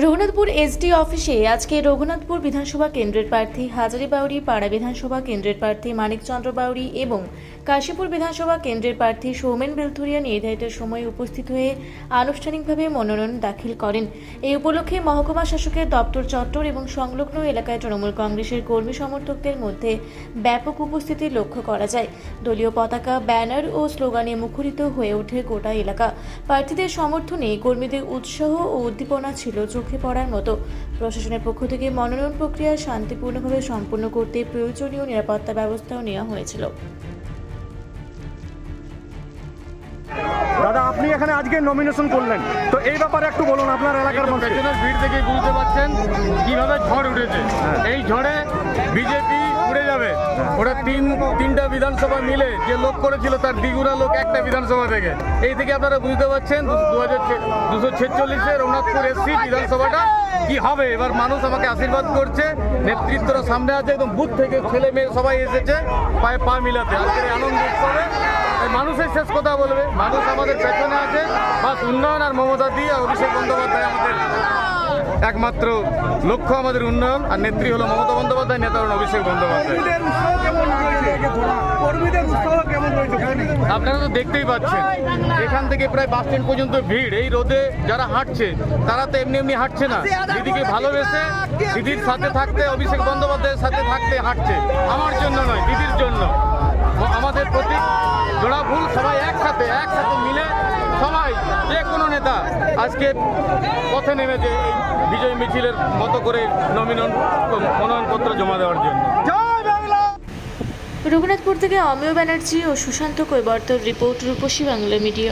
Raghunathpur SD অফিসে আজকে রঘুনাথপুর বিধানসভা কেন্দ্রের প্রার্থী হাজারীবাউরি পাড়া বিধানসভা কেন্দ্রের প্রার্থী মানিকচন্দ্র বাউরি এবং কাশীপুর বিধানসভা কেন্দ্রের প্রার্থী সৌমেন বেলথুরিয়া নির্ধারিত সময়ে উপস্থিত হয়ে আনুষ্ঠানিকভাবে মনোনয়ন দাখিল করেন। এই উপলক্ষে মহকুমা শাসকের দপ্তর চত্বর এবং সংলগ্ন এলাকায় তৃণমূল কংগ্রেসের কর্মী সমর্থকদের মধ্যে ব্যাপক উপস্থিতি লক্ষ্য করা যায়। দলীয় পতাকা, ব্যানার ও স্লোগানে মুখরিত হয়ে ওঠে গোটা এলাকা। প্রার্থীদের সমর্থনে কর্মীদের উৎসাহ ও উদ্দীপনা ছিল চোখে পড়ার মতো। প্রশাসনের পক্ষ থেকে মনোনয়ন প্রক্রিয়া শান্তিপূর্ণভাবে সম্পন্ন করতে প্রয়োজনীয় নিরাপত্তা ব্যবস্থাও নেওয়া হয়েছিল। দাদা, আপনি এখানে আজকে নমিনেশন করলেন, তো এই ব্যাপারে একটু বলুন। আপনার এলাকার পেছনের ভিড় থেকে বুঝতে পারছেন কিভাবে ঝড় উঠেছে। এই ঝড়ে বিজেপি উড়ে যাবে। ওরা তিনটা বিধানসভা মিলে যে লোক করেছিল তার দ্বিগুণা লোক একটা বিধানসভা থেকে। এই থেকে আপনারা বুঝতে পারছেন 246 রঘুনাথপুর এসসি বিধানসভাটা কি হবে। এবার মানুষ আমাকে আশীর্বাদ করছে, নেতৃত্বরা সামনে আছে, একদম বুথ থেকে ছেলে মেয়ে সবাই এসেছে পায়ে পা মিলাতে। আজকের আনন্দ উৎসবে মানুষের শেষ কথা বলবে, মানুষ আমাদের পেছনে আছে। বাস উন্নয়ন আর মমতা দিয়ে অভিষেক বন্দ্যোপাধ্যায় আমাদের একমাত্র লক্ষ্য, আমাদের উন্নয়ন। আর নেত্রী হলো মমতা বন্দ্যোপাধ্যায়, নেতা হলেন অভিষেক বন্দ্যোপাধ্যায়। আপনারা তো দেখতেই পাচ্ছেন এখান থেকে প্রায় বাস স্ট্যান্ড পর্যন্ত ভিড়। এই রোদে যারা হাঁটছে তারা তো এমনি এমনি হাঁটছে না, দিদিকে ভালোবেসে দিদির সাথে থাকতে, অভিষেক বন্দ্যোপাধ্যায়ের সাথে থাকতে হাঁটছে। আমার জন্য নয়, দিদির জন্য। আমাদের প্রতি জোড়া ভুল সবাই একসাথে মিলে, সবাই যে কোনো নেতা আজকে পথে নেমেছে এই বিজয় মিছিলের মতো করে মনোনয়নপত্র জমা দেওয়ার জন্য। রঘুনাথপুর থেকে অমিয় ব্যানার্জি ও সুশান্ত কৈবর্তর রিপোর্ট, রূপসী বাংলা মিডিয়া।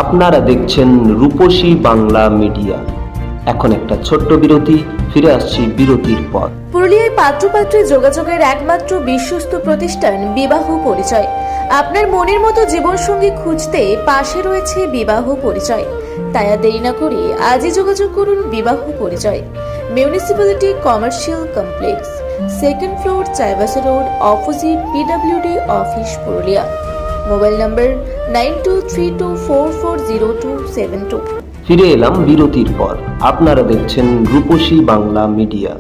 আপনারা দেখছেন রূপসী বাংলা মিডিয়া। এখন একটা ছোট্ট বিরতি, ফিরে আসছি বিরতির পর। পুরুলিয়ায় পাত্রপাত্রী যোগাযোগের একমাত্র বিশ্বস্ত প্রতিষ্ঠান বিবাহ পরিচয়। আপনার মনের মতো জীবনসঙ্গী খুঁজতে পাশে রয়েছে বিবাহ পরিচয়। তাই আর দেরি না করে আজই যোগাযোগ করুন বিবাহ পরিচয়। Municipality commercial complex, 2nd floor, Chaibasa road, opposite PWD office, Purulia. Mobile নম্বর 9232440272। ফিরে এলাম বিরতির পর। আপনারা দেখছেন রূপসী বাংলা মিডিয়া।